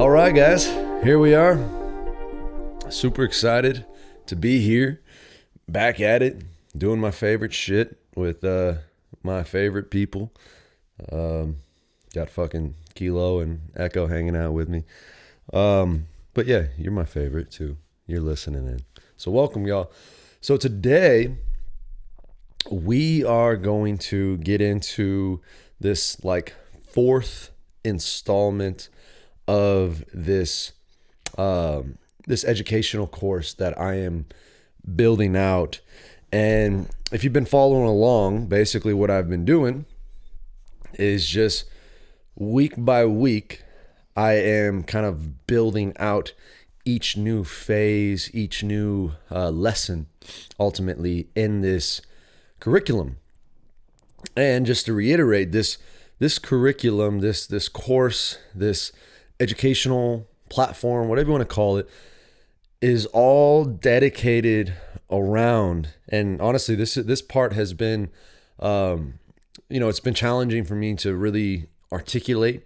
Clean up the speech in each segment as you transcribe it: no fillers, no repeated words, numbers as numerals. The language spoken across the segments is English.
All right, guys, here we are. Super excited to be here, back at it, doing my favorite shit with my favorite people. Got fucking Kilo and Echo hanging out with me. But yeah, you're my favorite too. You're listening in. So welcome, y'all. So today we are going to get into this like fourth installment of this this educational course that I am building out. And if you've been following along, basically what I've been doing is just week by week, I am kind of building out each new phase, each new lesson ultimately in this curriculum. And just to reiterate, this curriculum, this course, this educational platform, whatever you want to call it, is all dedicated around, and honestly, this part has been, it's been challenging for me to really articulate,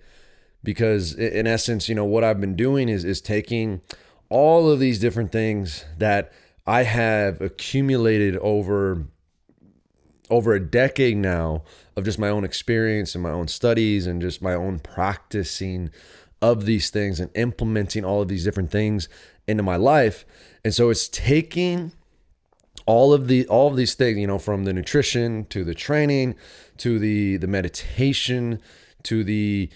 because in essence, what I've been doing is taking all of these different things that I have accumulated over a decade now of just my own experience and my own studies and just my own practicing of these things and implementing all of these different things into my life. And so it's taking all of these things, from the nutrition to the training to the meditation to the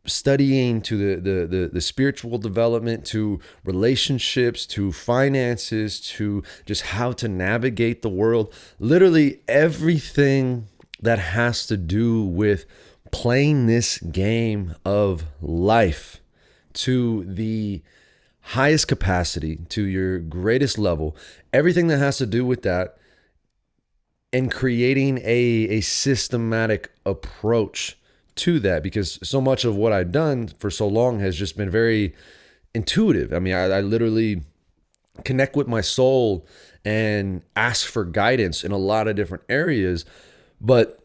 studying to the spiritual development to relationships to finances to just how to navigate the world, literally everything that has to do with playing this game of life to the highest capacity, to your greatest level, everything that has to do with that, and creating a systematic approach to that, because so much of what I've done for so long has just been very intuitive. I mean, I literally connect with my soul and ask for guidance in a lot of different areas. But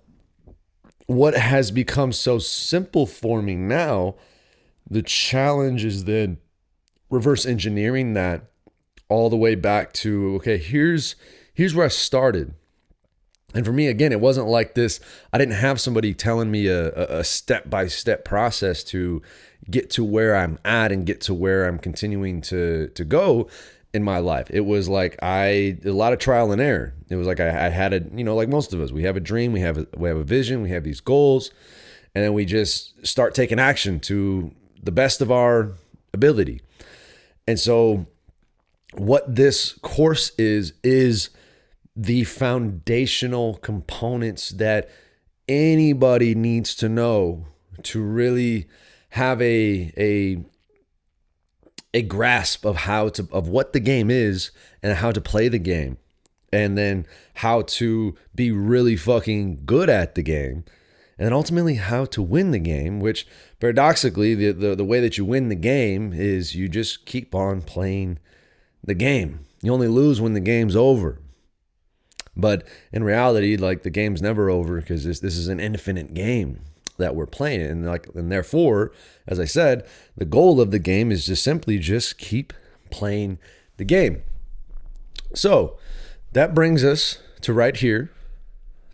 what has become so simple for me now, the challenge is then reverse engineering that all the way back to, okay, here's where I started. And for me, again, it wasn't like this. I didn't have somebody telling me a step-by-step process to get to where I'm at and get to where I'm continuing to go in my life. It was like a lot of trial and error. It was like I had like most of us, we have a dream, we have a vision, we have these goals, and then we just start taking action to the best of our ability. And so what this course is the foundational components that anybody needs to know to really have a grasp of what the game is and how to play the game, and then how to be really fucking good at the game, and then ultimately how to win the game, which paradoxically, the way that you win the game is you just keep on playing the game. You only lose when the game's over. But in reality, like, the game's never over, because this is an infinite game that we're playing. And therefore, as I said, the goal of the game is just simply keep playing the game. So that brings us to right here,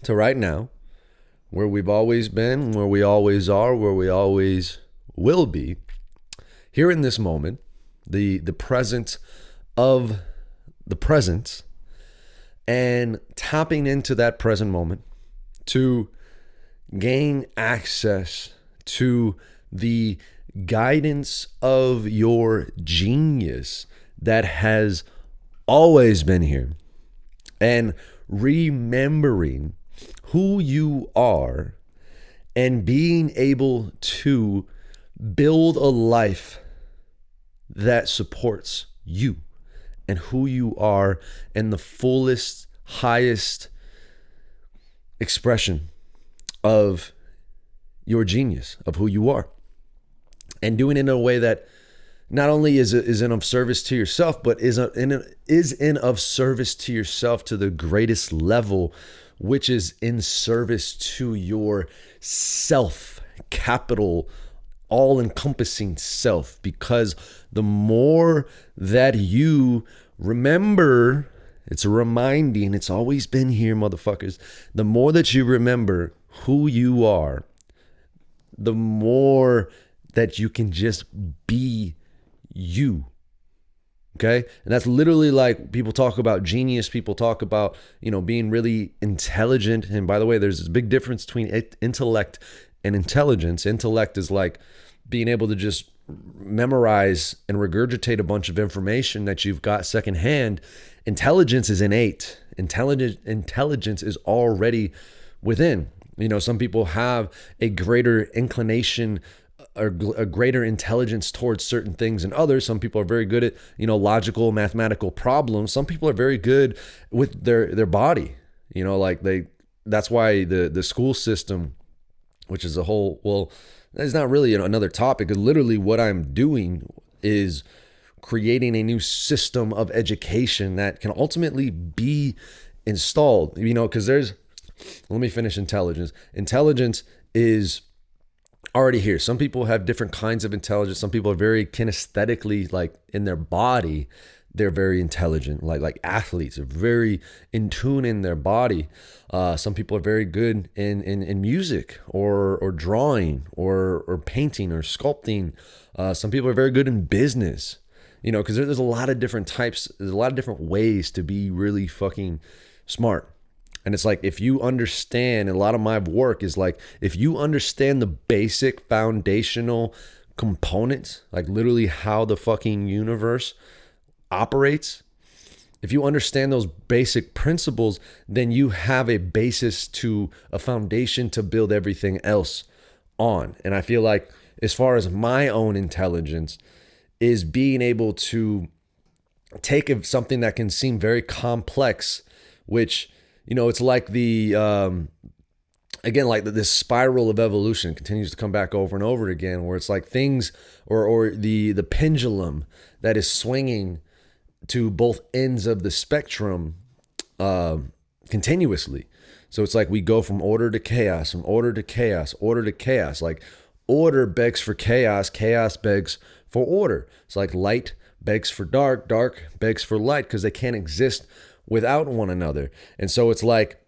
to right now, where we've always been, where we always are, where we always will be. Here in this moment, the present of the presence, and tapping into that present moment to gain access to the guidance of your genius that has always been here, and remembering who you are and being able to build a life that supports you and who you are in the fullest, highest expression of your genius, of who you are. And doing it in a way that not only is in of service to yourself, but is in of service to yourself to the greatest level, which is in service to your self, capital all-encompassing self, because the more that you remember, it's a reminding, it's always been here, motherfuckers. The more that you remember who you are, the more that you can just be you. Okay. And that's literally like people talk about genius. People talk about, being really intelligent. And by the way, there's this big difference between intellect and intelligence. Intellect is like being able to just memorize and regurgitate a bunch of information that you've got secondhand. Intelligence is innate. Intelligence is already within. Some people have a greater inclination or a greater intelligence towards certain things than others. Some people are very good at, logical, mathematical problems. Some people are very good with their body, that's why the school system, which is it's not really another topic. Literally what I'm doing is creating a new system of education that can ultimately be installed, because let me finish intelligence. Intelligence is already here. Some people have different kinds of intelligence. Some people are very kinesthetically, like in their body, they're very intelligent, like athletes are very in tune in their body. Some people are very good in music or drawing or painting or sculpting. Some people are very good in business, because there's a lot of different types. There's a lot of different ways to be really fucking smart. And it's like, if you understand, and a lot of my work is like, if you understand the basic foundational components, like literally how the fucking universe operates, if you understand those basic principles, then you have a basis to a foundation to build everything else on. And I feel like, as far as my own intelligence, is being able to take something that can seem very complex, which, it's like this spiral of evolution continues to come back over and over again, where it's like things or the pendulum that is swinging to both ends of the spectrum continuously. So it's like we go from order to chaos, from order to chaos, order to chaos. Like order begs for chaos, chaos begs for order. It's like light begs for dark, dark begs for light, because they can't exist without one another. And so it's like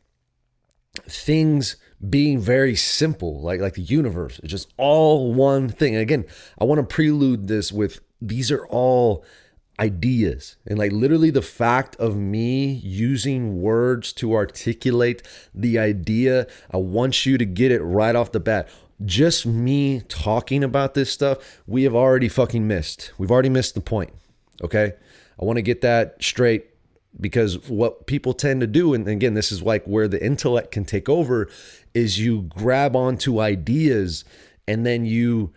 things being very simple, like the universe is just all one thing. And again, I want to prelude this with, these are all ideas. And like literally the fact of me using words to articulate the idea, I want you to get it right off the bat. Just me talking about this stuff, we have already fucking missed. We've already missed the point. Okay. I want to get that straight, because what people tend to do, and again, this is like where the intellect can take over, is you grab onto ideas and then you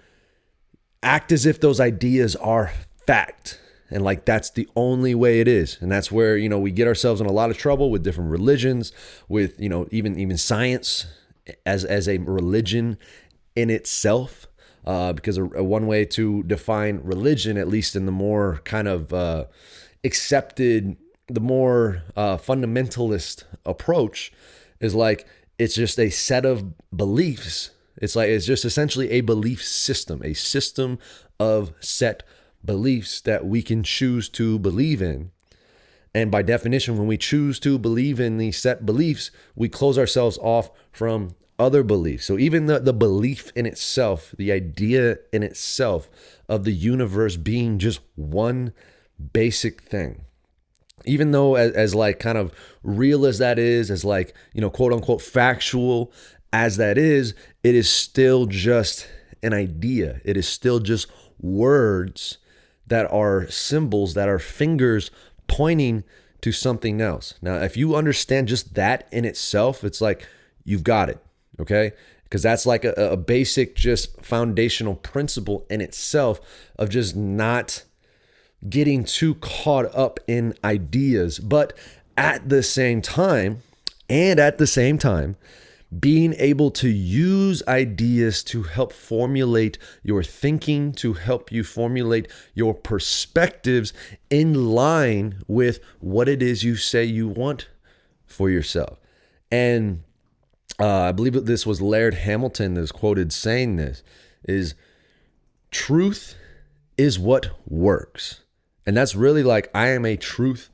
act as if those ideas are fact. And like, that's the only way it is. And that's where, we get ourselves in a lot of trouble with different religions, with, even science as a religion in itself. Because one way to define religion, at least in the more kind of accepted, the more fundamentalist approach, is like, it's just a set of beliefs. It's just essentially a belief system, a system of set beliefs that we can choose to believe in. And by definition, when we choose to believe in these set beliefs, we close ourselves off from other beliefs. So even the belief in itself, the idea in itself of the universe being just one basic thing, even though as like kind of real as that is, as like, quote unquote factual as that is, it is still just an idea. It is still just words that are symbols, that are fingers pointing to something else. Now, if you understand just that in itself, it's like, you've got it. Okay. Because that's like a basic, just foundational principle in itself of just not getting too caught up in ideas, but at the same time, being able to use ideas to help formulate your thinking, to help you formulate your perspectives in line with what it is you say you want for yourself. And I believe that this was Laird Hamilton that is quoted saying this, is truth is what works. And that's really like, I am a truth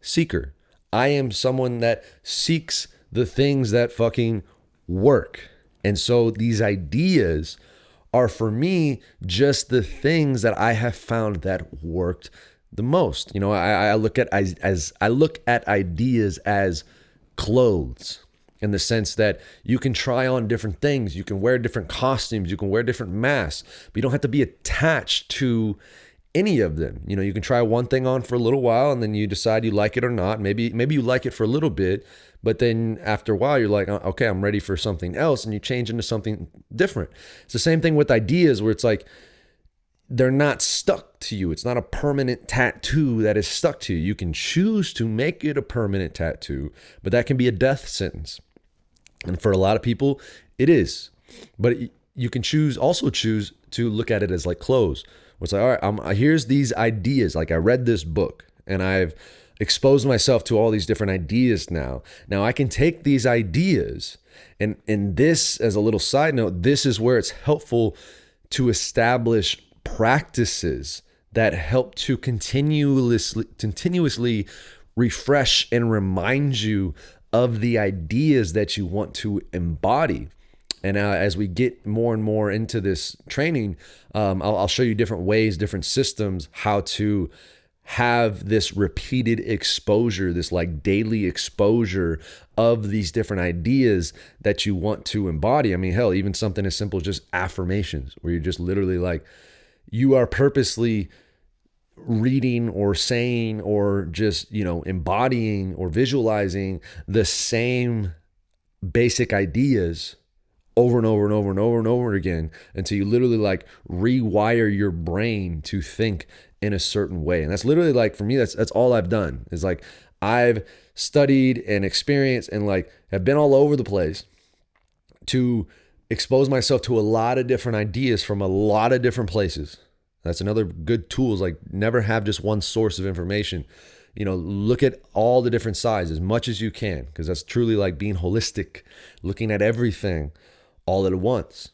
seeker. I am someone that seeks the things that fucking work. And so these ideas are for me just the things that I have found that worked the most. You know, I look at as I look at ideas as clothes, in the sense that you can try on different things, you can wear different costumes, you can wear different masks, but you don't have to be attached to any of them. You know, you can try one thing on for a little while and then you decide you like it or not. Maybe you like it for a little bit, but then after a while you're like, okay, I'm ready for something else, and you change into something different. It's the same thing with ideas, where it's like they're not stuck to you. It's not a permanent tattoo that is stuck to you. You can choose to make it a permanent tattoo, but that can be a death sentence. And for a lot of people, it is. But you can also choose to look at it as like clothes. It's like, all right, here's these ideas. Like, I read this book and I've exposed myself to all these different ideas now. Now I can take these ideas, and this, as a little side note, this is where it's helpful to establish practices that help to continuously refresh and remind you of the ideas that you want to embody. And as we get more and more into this training, I'll show you different ways, different systems, how to have this repeated exposure, this like daily exposure of these different ideas that you want to embody. I mean, hell, even something as simple as just affirmations, where you're just literally like, you are purposely reading or saying or just, you know, embodying or visualizing the same basic ideas over and over and over and over and over again, until you literally like rewire your brain to think in a certain way. And that's literally like, for me, that's all I've done, is like, I've studied and experienced and like have been all over the place to expose myself to a lot of different ideas from a lot of different places. That's another good tool, is like, never have just one source of information. You know, look at all the different sides as much as you can, because that's truly like being holistic, looking at everything all at once.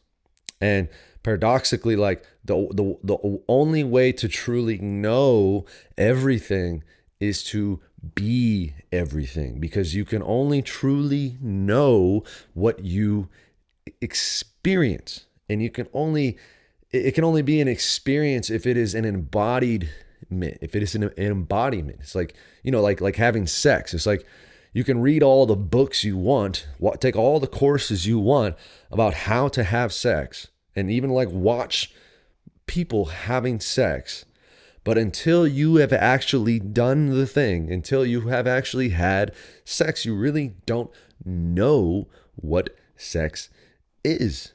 And paradoxically, like the only way to truly know everything is to be everything, because you can only truly know what you experience, and it can only be an experience if it is an embodiment. If it is an embodiment, it's like, you know, like having sex. It's like, you can read all the books you want, take all the courses you want about how to have sex, and even like watch people having sex. But until you have actually done the thing, until you have actually had sex, you really don't know what sex is.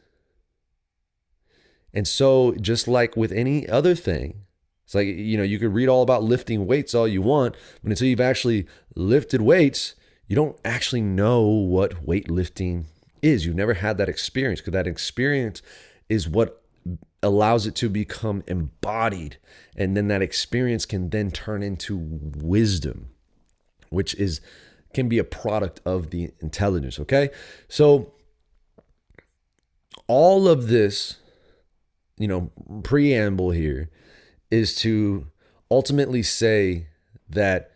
And so, just like with any other thing, it's like, you know, you could read all about lifting weights all you want, but until you've actually lifted weights, you don't actually know what weightlifting is. You've never had that experience, because that experience is what allows it to become embodied. And then that experience can then turn into wisdom, which can be a product of the intelligence. Okay. So all of this, you know, preamble here is to ultimately say that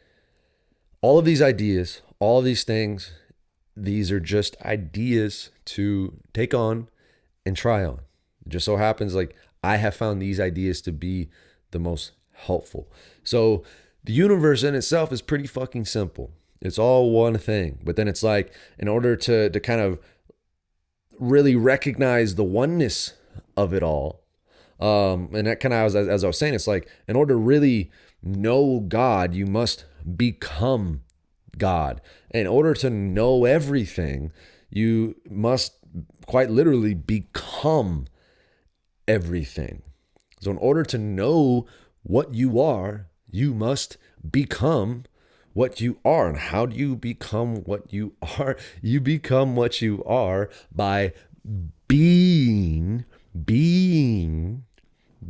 all of these ideas, all of these things, these are just ideas to take on and try on. It just so happens, like, I have found these ideas to be the most helpful. So the universe in itself is pretty fucking simple. It's all one thing. But then it's like, in order to kind of really recognize the oneness of it all, and that kind of, as I was saying, it's like, in order to really know God, you must become God. In order to know everything, you must quite literally become everything. So in order to know what you are, you must become what you are. And how do you become what you are? You become what you are by being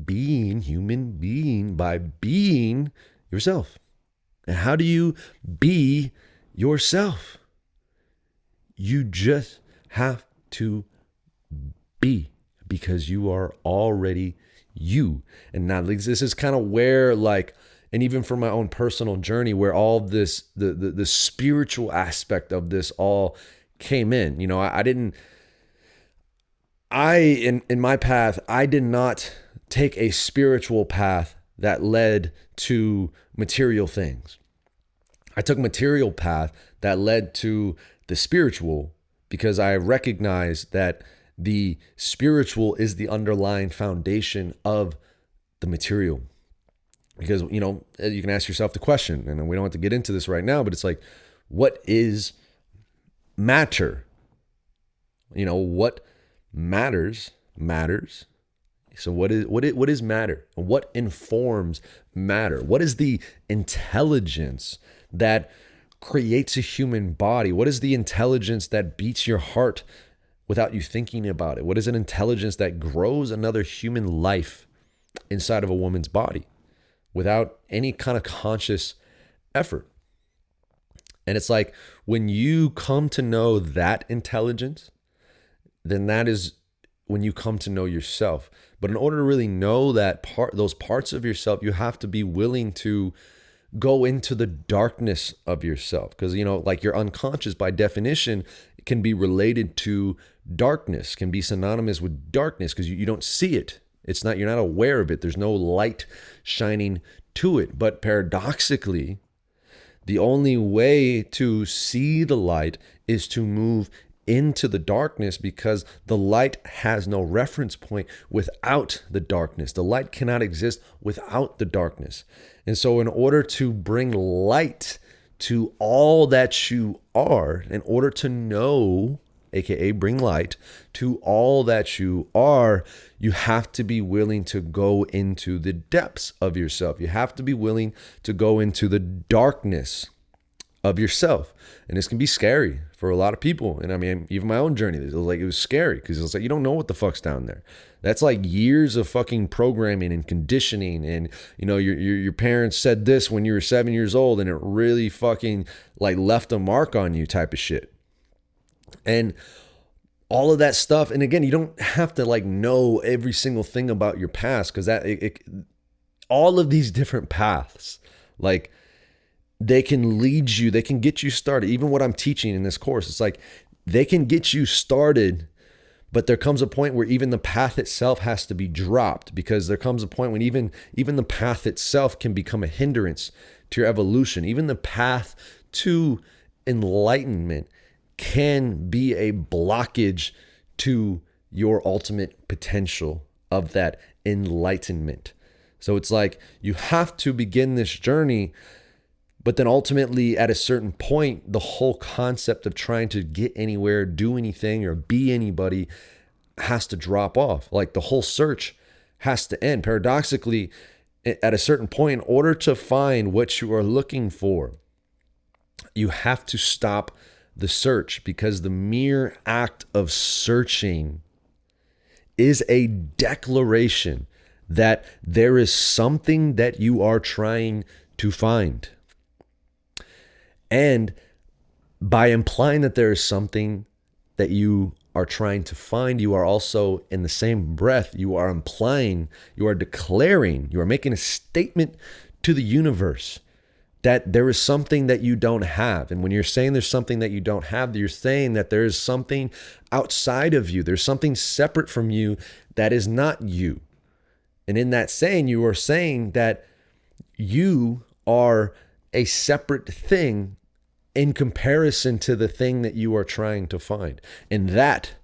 human being, by being yourself. And how do you be yourself? You just have to be, because you are already you. And now this is kind of where like, and even for my own personal journey, where all this, the spiritual aspect of this all came in. You know, in my path, I did not take a spiritual path that led to material things. I took a material path that led to the spiritual, because I recognized that the spiritual is the underlying foundation of the material. Because, you know, you can ask yourself the question, and we don't have to get into this right now, but it's like, what is matter? You know, what matters. So what is matter? What informs matter? What is the intelligence that creates a human body? What is the intelligence that beats your heart without you thinking about it? What is an intelligence that grows another human life inside of a woman's body without any kind of conscious effort? And it's like, when you come to know that intelligence, then that is when you come to know yourself. But in order to really know those parts of yourself, you have to be willing to go into the darkness of yourself. Because, you know, like your unconscious by definition can be related to darkness, can be synonymous with darkness, because you don't see it. You're not aware of it. There's no light shining to it. But paradoxically, the only way to see the light is to move into the darkness, because the light has no reference point without the darkness. The light cannot exist without the darkness. And so in order to bring light to all that you are, in order to know, aka bring light to all that you are, you have to be willing to go into the depths of yourself. You have to be willing to go into the darkness of yourself. And this can be scary for a lot of people. And I mean, even my own journey, it was scary, because it's like, you don't know what the fuck's down there. That's like years of fucking programming and conditioning. And, you know, your parents said this when you were 7 years old, and it really fucking like left a mark on you type of shit. And all of that stuff. And again, you don't have to like know every single thing about your past, because all of these different paths, like, they can lead you, they can get you started. Even what I'm teaching in this course, it's like they can get you started, but there comes a point where even the path itself has to be dropped, because there comes a point when even the path itself can become a hindrance to your evolution. Even the path to enlightenment can be a blockage to your ultimate potential of that enlightenment. So it's like you have to begin this journey. But then ultimately, at a certain point, the whole concept of trying to get anywhere, do anything, or be anybody has to drop off. Like the whole search has to end. Paradoxically, at a certain point, in order to find what you are looking for, you have to stop the search, because the mere act of searching is a declaration that there is something that you are trying to find. And by implying that there is something that you are trying to find, you are also, in the same breath, you are implying, you are declaring, you are making a statement to the universe that there is something that you don't have. And when you're saying there's something that you don't have, you're saying that there is something outside of you. There's something separate from you that is not you. And in that saying, you are saying that you are a separate thing in comparison to the thing that you are trying to find. And that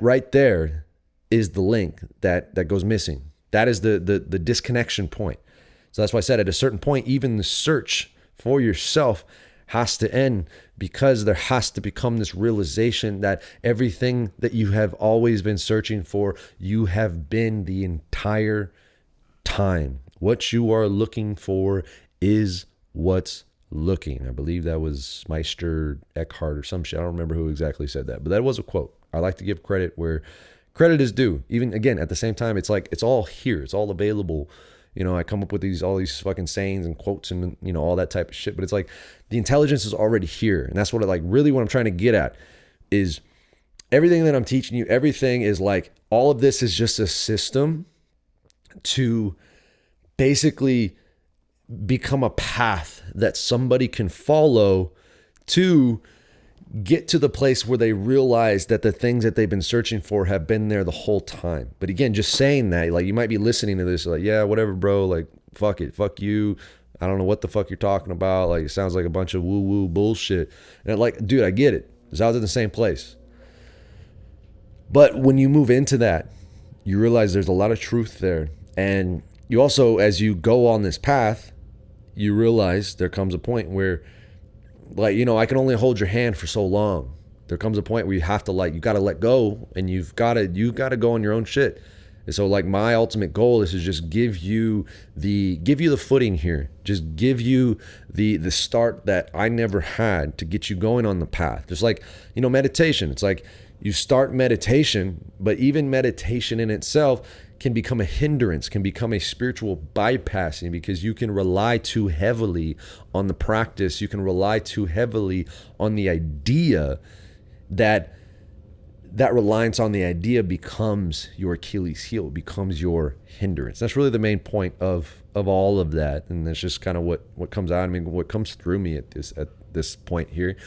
right there is the link that goes missing. That is the disconnection point. So that's why I said at a certain point, even the search for yourself has to end, because there has to become this realization that everything that you have always been searching for, you have been the entire time. What you are looking for is what's looking. I believe that was Meister Eckhart or some shit. I don't remember who exactly said that, but that was a quote. I like to give credit where credit is due. Even again, at the same time, it's like, it's all here. It's all available. You know, I come up with all these fucking sayings and quotes and, you know, all that type of shit, but it's like the intelligence is already here. And that's what what I'm trying to get at is everything that I'm teaching you, everything is like, all of this is just a system to basically become a path that somebody can follow to get to the place where they realize that the things that they've been searching for have been there the whole time. But again, just saying that, like, you might be listening to this like, yeah, whatever, bro, like, fuck it, fuck you, I don't know what the fuck you're talking about, like, it sounds like a bunch of woo-woo bullshit. And like, dude, I get it, because I was in the same place. But when you move into that, you realize there's a lot of truth there. And you also, as you go on this path, you realize there comes a point where, like, you know, I can only hold your hand for so long. There comes a point where you have to, like, you got to let go, and you've got to go on your own shit. And so, like, my ultimate goal is to just give you the footing here, just give you the start that I never had to get you going on the path. Just like, you know, meditation. It's like you start meditation, but even meditation in itself can become a hindrance, can become a spiritual bypassing, because you can rely too heavily on the practice. You can rely too heavily on the idea that reliance on the idea becomes your Achilles heel, becomes your hindrance. That's really the main point of all of that. And that's just kind of what comes out. I mean, what comes through me at this point here.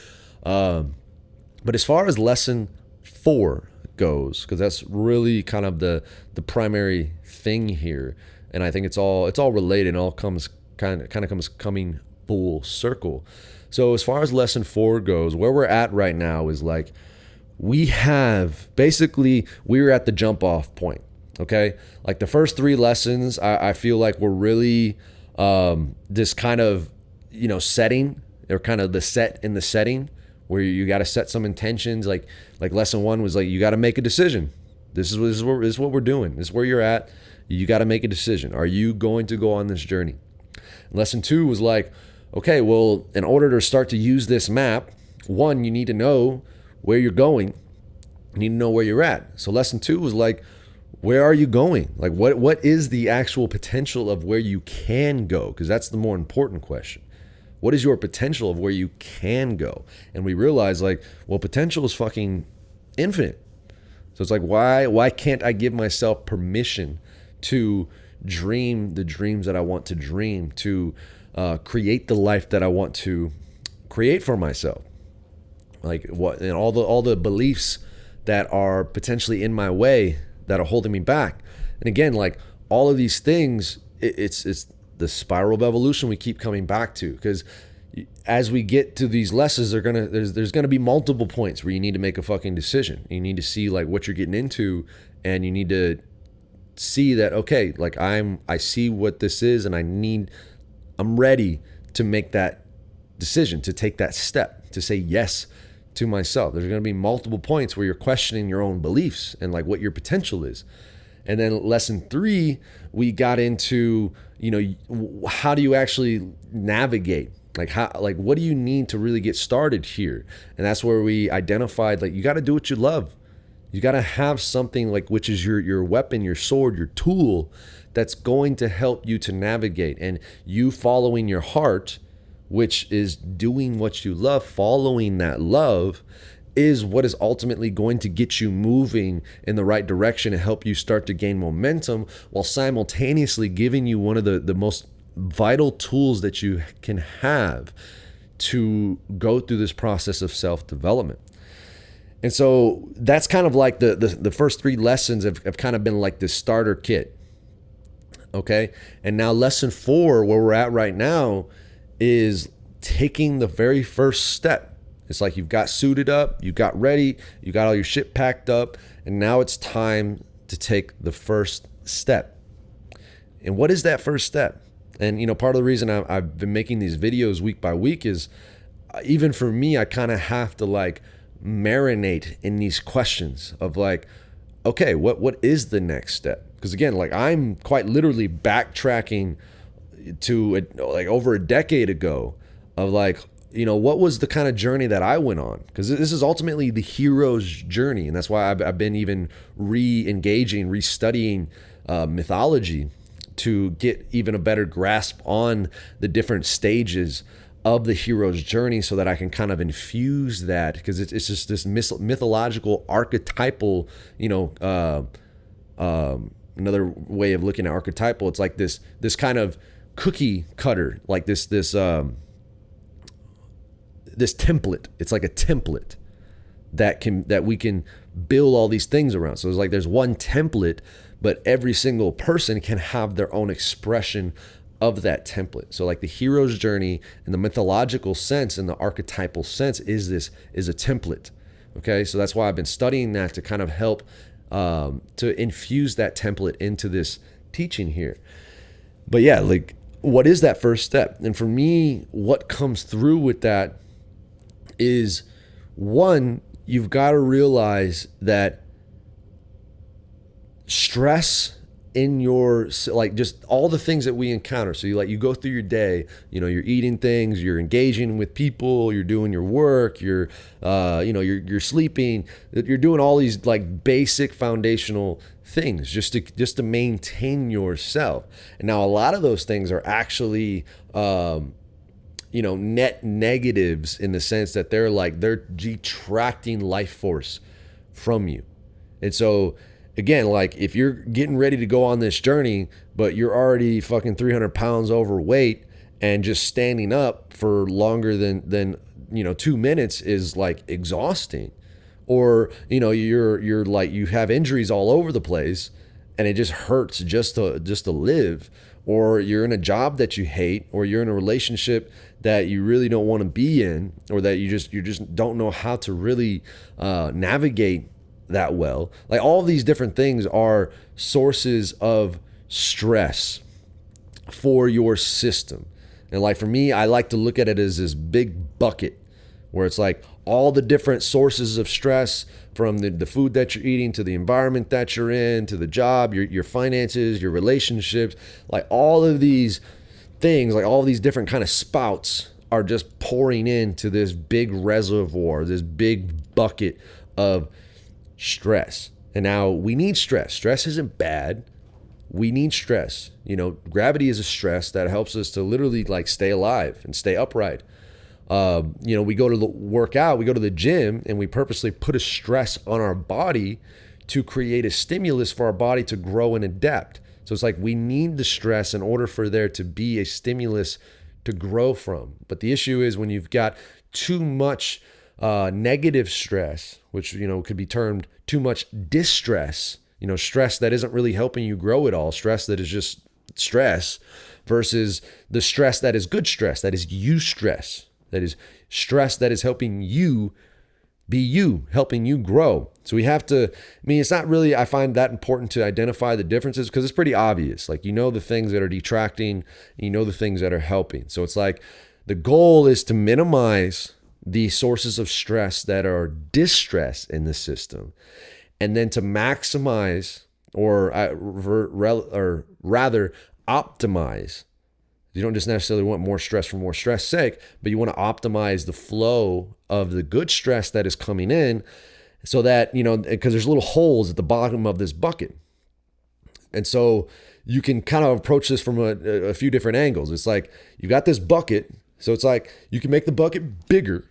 But as far as lesson 4 goes, because that's really kind of the primary thing here, and I think it's all related and all comes coming full circle. So as far as lesson 4 goes, where we're at right now is like, we're at the jump off point. Okay, like the first 3 lessons, I feel like we're really this kind of, you know, setting, or kind of the set in the setting, where you got to set some intentions. Like lesson 1 was like, you got to make a decision. This is what we're doing. This is where you're at. You got to make a decision. Are you going to go on this journey? And lesson 2 was like, okay, well, in order to start to use this map, 1, you need to know where you're going. You need to know where you're at. So lesson 2 was like, where are you going? Like, what is the actual potential of where you can go? Because that's the more important question. What is your potential of where you can go? And we realize, like, well, potential is fucking infinite. So it's like, why can't I give myself permission to dream the dreams that I want to dream, to create the life that I want to create for myself? Like, what, and all the beliefs that are potentially in my way that are holding me back. And again, like, all of these things, it's the spiral of evolution we keep coming back to, because as we get to these lessons, there's gonna be multiple points where you need to make a fucking decision. You need to see, like, what you're getting into, and you need to see that, okay, like, I see what this is, and I'm ready to make that decision, to take that step, to say yes to myself. There's going to be multiple points where you're questioning your own beliefs and, like, what your potential is. And then lesson 3, we got into, you know, how do you actually navigate? Like, what do you need to really get started here? And that's where we identified, like, you got to do what you love. You got to have something, like, which is your weapon, your sword, your tool, that's going to help you to navigate. And you following your heart, which is doing what you love, following that love, is what is ultimately going to get you moving in the right direction and help you start to gain momentum, while simultaneously giving you one of the most vital tools that you can have to go through this process of self-development. And so that's kind of like the first 3 lessons have kind of been like this starter kit. Okay. And now lesson 4, where we're at right now, is taking the very first step. It's like, you've got suited up, you got ready, you got all your shit packed up, and now it's time to take the first step. And what is that first step? And, you know, part of the reason I've been making these videos week by week is, even for me, I kind of have to, like, marinate in these questions of, like, okay, what is the next step? Because again, like, I'm quite literally backtracking to like over a decade ago of, like, you know, what was the kind of journey that I went on? Because this is ultimately the hero's journey. And that's why I've been even re-engaging, restudying mythology to get even a better grasp on the different stages of the hero's journey, so that I can kind of infuse that, because it's just this mythological, archetypal, you know, another way of looking at archetypal, it's like this kind of cookie cutter, like this template. It's like a template that we can build all these things around. So it's like there's one template, but every single person can have their own expression of that template. So like the hero's journey in the mythological sense and the archetypal sense is a template. Okay, so that's why I've been studying that to kind of help to infuse that template into this teaching here. But yeah, like, what is that first step? And for me, what comes through with that is, one, you've got to realize that stress in your, like, just all the things that we encounter. So you go through your day, you're eating things, you're engaging with people, you're doing your work, you're sleeping, you're doing all these like basic foundational things just to maintain yourself. And now a lot of those things are actually, net negatives in the sense that they're detracting life force from you. And so again, like if you're getting ready to go on this journey, but you're already fucking 300 pounds overweight and just standing up for longer than 2 minutes is like exhausting. Or, you're like, you have injuries all over the place and it just hurts just to live. Or you're in a job that you hate, or you're in a relationship that you really don't want to be in, or that you just don't know how to really navigate that well. Like all of these different things are sources of stress for your system. And like for me, I like to look at it as this big bucket where it's like all the different sources of stress, from the food that you're eating, to the environment that you're in, to the job, your finances, your relationships, like all of these things, like all these different kind of spouts are just pouring into this big reservoir, this big bucket of stress. And now we need stress. Stress isn't bad. We need stress. Gravity is a stress that helps us to literally like stay alive and stay upright. We go to the workout, we go to the gym, and we purposely put a stress on our body to create a stimulus for our body to grow and adapt. So it's like we need the stress in order for there to be a stimulus to grow from. But the issue is when you've got too much negative stress, which could be termed too much distress, stress that isn't really helping you grow at all, stress that is just stress, versus the stress that is good stress, that is eustress. That is stress that is helping you be you, helping you grow. So we have to, it's not really, I find that important to identify the differences because it's pretty obvious. Like, the things that are detracting, the things that are helping. So it's like the goal is to minimize the sources of stress that are distress in the system, and then to maximize or rather optimize. You don't just necessarily want more stress for more stress sake, but you want to optimize the flow of the good stress that is coming in so that, because there's little holes at the bottom of this bucket. And so you can kind of approach this from a few different angles. It's like you got this bucket. So it's like you can make the bucket bigger.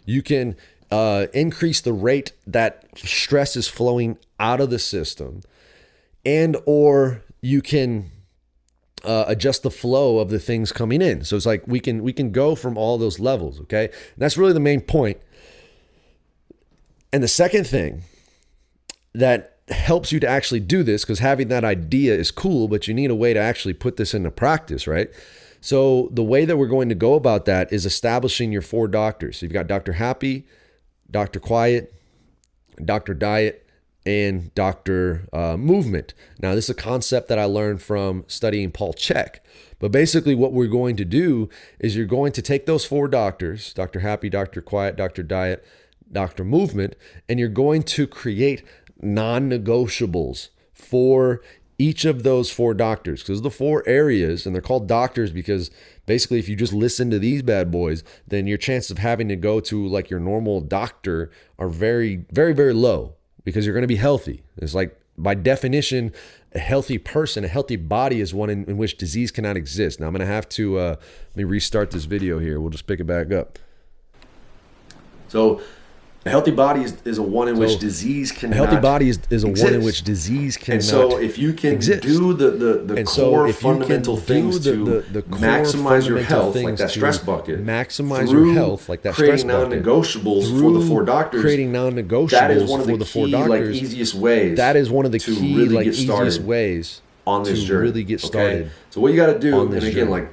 You can increase the rate that stress is flowing out of the system, and or you can adjust the flow of the things coming in. So it's like we can go from all those levels, okay? And that's really the main point. And the second thing that helps you to actually do this, because having that idea is cool, but you need a way to actually put this into practice, right? So the way that we're going to go about that is establishing your 4 doctors. So you've got Dr. Happy, Dr. Quiet, Dr. Diet, and Dr. Movement. Now, this is a concept that I learned from studying Paul Chek. But basically what we're going to do is you're going to take those 4 doctors, Dr. Happy, Dr. Quiet, Dr. Diet, Dr. Movement, and you're going to create non-negotiables for each of those 4 doctors. Because the 4 areas, and they're called doctors because basically if you just listen to these bad boys, then your chances of having to go to like your normal doctor are very, very, very low. Because you're going to be healthy. It's like, by definition, a healthy person, a healthy body is one in which disease cannot exist. Now I'm going to have to, let me restart this video here. We'll just pick it back up. So A healthy body is a one in which disease cannot. A healthy body is a exist. one in which disease cannot. And so if you can do the core fundamental things to maximize your health, like that stress bucket, maximize your health, like that stress bucket, creating non-negotiables for the 4 doctors, creating non-negotiables that is one of the for the key, 4 doctors, like, easiest ways. That is one of the to key, really like, get started easiest ways on this to journey. really get started. So what you got to do, and again, like,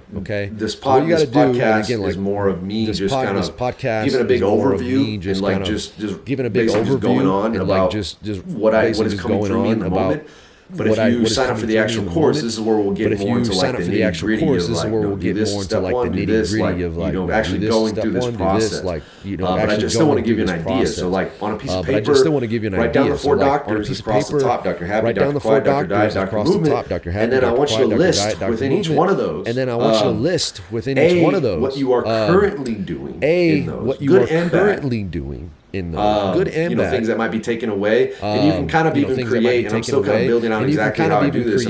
this podcast is more of me just kind of giving a big overview and like just giving a big overview going on and about like just what is coming through me in the moment. But if you sign up for the actual course, this is where we'll get more into like the nitty gritty of like, do this step one, do this, like, you know, actually going through this process. But I just still want to give you an idea. So like on a piece of paper, write down the 4 doctors across the top: Dr. Happy, Dr. Quiet, Dr. Diet, Dr. Movement. And then I want you to list within each one of those. And then I want you to list within each one of those what you are currently doing in those, what you are currently doing in those, good and bad. Things that might be taken away, and you can kind of even create. And I'm still kind of building out exactly how I do this,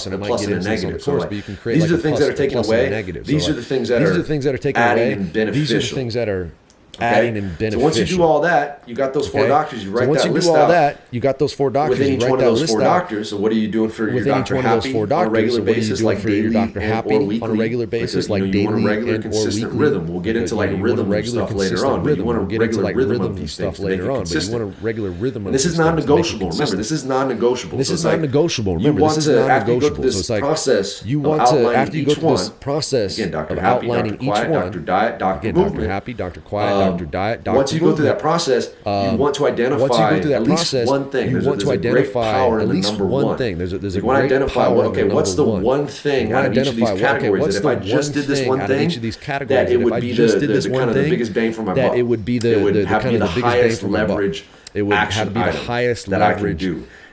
and I might get into this on the course. But you can create like a plus and a negative. So like, these are the things that are taken away. These are the things that are taken away. And beneficial. These are the things that are adding and beneficial. So once you do all that, you got those 4 doctors. You write that list out. Once you do all that, you got those 4 doctors. Within each one of those 4 doctors. So what are you doing for your Dr. Happy on a regular basis, like daily or weekly? On a regular basis, like daily and or weekly? You want a regular consistent rhythm. We'll get into like rhythm and stuff later on. But you want a regular rhythm of these things later on. But you want a regular rhythm of these things. This is non-negotiable. Remember, this is non-negotiable. This is non-negotiable. Remember, this is non-negotiable. So it's like process. You want to, after you go through this process of outlining each one. Dr. Diet, Dr. Movement. Dr. Happy, Dr. Quiet, Dr. Diet, Dr. Once you go through that process, you want to identify at least one thing. There's a great power in the number one. There's a you want to identify what's the one thing out of each of these categories that if I just did this one thing, that it would be the kind of the biggest bang for my buck. It would be the kind of the biggest leverage. It would have to be the highest leverage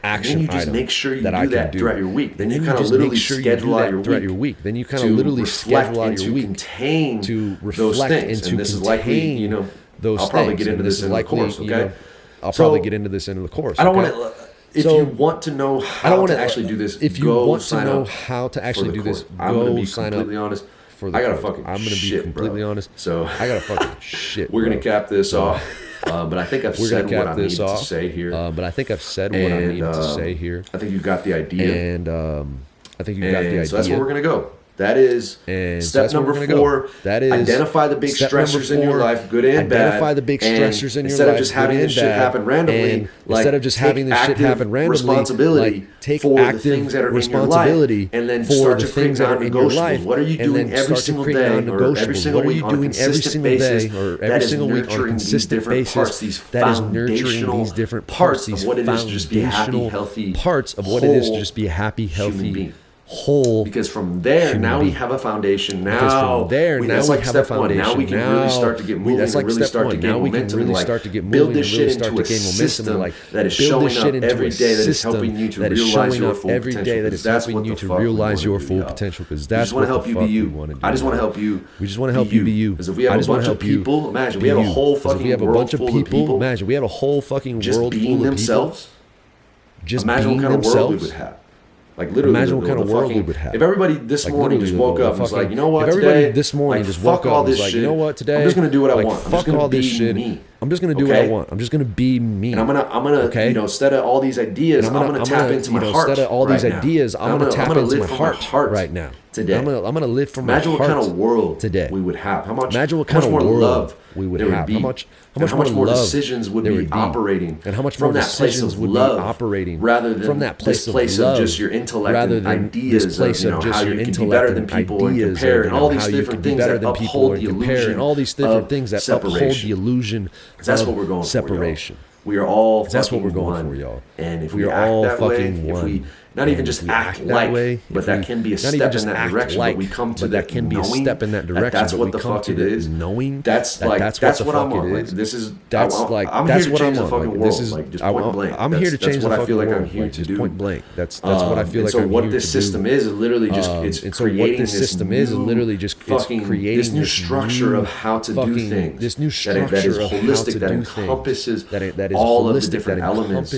action item. Then you just make sure you do that throughout your week. Then you kind of literally schedule out your week. Then you kind of literally schedule out your week to reflect and to contain those things. And this is likely, you know, I'll probably get into this in the course, okay? I'll probably get into this in the course. I don't want to. If you want to know how to actually do this, if you want to know how to actually do this, go sign up. Honest. I gotta fucking I'm gonna be completely honest. So I gotta fucking shit. We're gonna cap this off. But I think I've said what I needed to say here. But I think I've said what I needed to say here. I think you got the idea. And I think you got the idea. So that's where we're gonna go. That is step number 4. That is identify the big stressors in your life, good and bad. Identify the big stressors in your life, instead of just having this shit happen randomly. Instead of just having this shit happen randomly, responsibility take for active the things that are responsibility in your life, and then for start the to create things that are in your life. What are you doing every single day or every single week on a consistent basis? Or every single week on a consistent basis that is nurturing these different parts, these foundational parts of what it is to just be a happy, healthy, whole. Because from there, now we have a foundation. Now, from there, that's like step 1. Now we can really start to get moving and really start to gain momentum. And like build this shit into a system that is showing up every day, that is helping you to realize your full potential. That is helping you to realize your full potential. Because that's what the fuck we want to do. I just want to help you. We just want to help you be you. Because if we have a bunch of people, imagine we have a whole fucking world full of people. Imagine we have a whole fucking world full of people. Just imagine what kind of world we would have. Like literally, imagine what kind of world we would have. If everybody this morning just woke up and was like, you know what, today, if everybody this morning just woke up and was like, you know what, today, I'm just gonna do what I want. Fuck all this shit. I'm just gonna do what I want. I'm just gonna be me. And I'm gonna, you know, instead of all these ideas, I'm gonna tap into my heart. Instead of all these ideas, I'm gonna tap into my heart right now. Today, I'm gonna live from my heart. Imagine what kind of world today we would have. How much? Imagine what kind of world love we would have. How much more decisions would be operating, and how much more decisions would be operating rather than from that place of just your intellect and ideas of, you know, how you can be better than people and compare and all these different things that uphold the illusion and all these different things that uphold the illusion. That's what we're going for. Separation. We are all. That's what we're going for, y'all. And if we are all that way, if we not even just act like, but that can be a step in that direction. But we come to that can be a step in that direction. That's what the fuck it is. Knowing that's like that's what I'm on. Like, this is that's like I'm that's here to what change I'm the fucking on. world. Like just point blank. I'm here to change the fucking world. That's what I feel like I'm here to do. Point blank. That's what I feel like I'm here to do. So what this system is literally just it's creating this system is literally just creating this new structure of how to do things. This new structure that is holistic, that encompasses all of the different elements.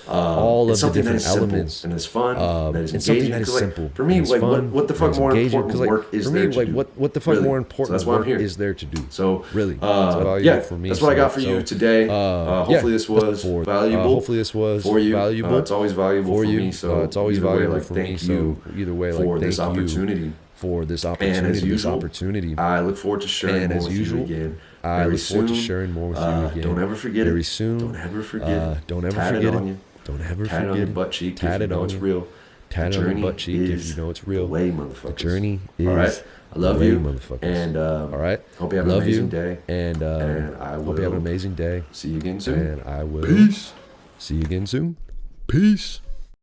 All of the different elements. And it's fun. fun, that is and something engaging. that is simple. For me, like what the fuck more important work is there to do? What the fuck more important work is there to do? So really, for me. That's what I got for you today. Hopefully this was valuable. Hopefully this was for you. Valuable. It's always valuable for me. So it's always valuable for me. So either way, like thank you for this opportunity. And as usual, I look forward to sharing more with you again. I look forward to sharing more with you again. Don't ever forget very soon. Don't ever forget it. Don't ever forget it. Don't ever forget it. Tat it on your butt cheek if you know it's real. Tat it on your butt cheek if you know it's real. The way, motherfuckers. The journey is all right. I love you, motherfuckers. And all right. Hope you have an amazing day. And I will hope you have an amazing day. See you again soon. And I will Peace. See you again soon. Peace.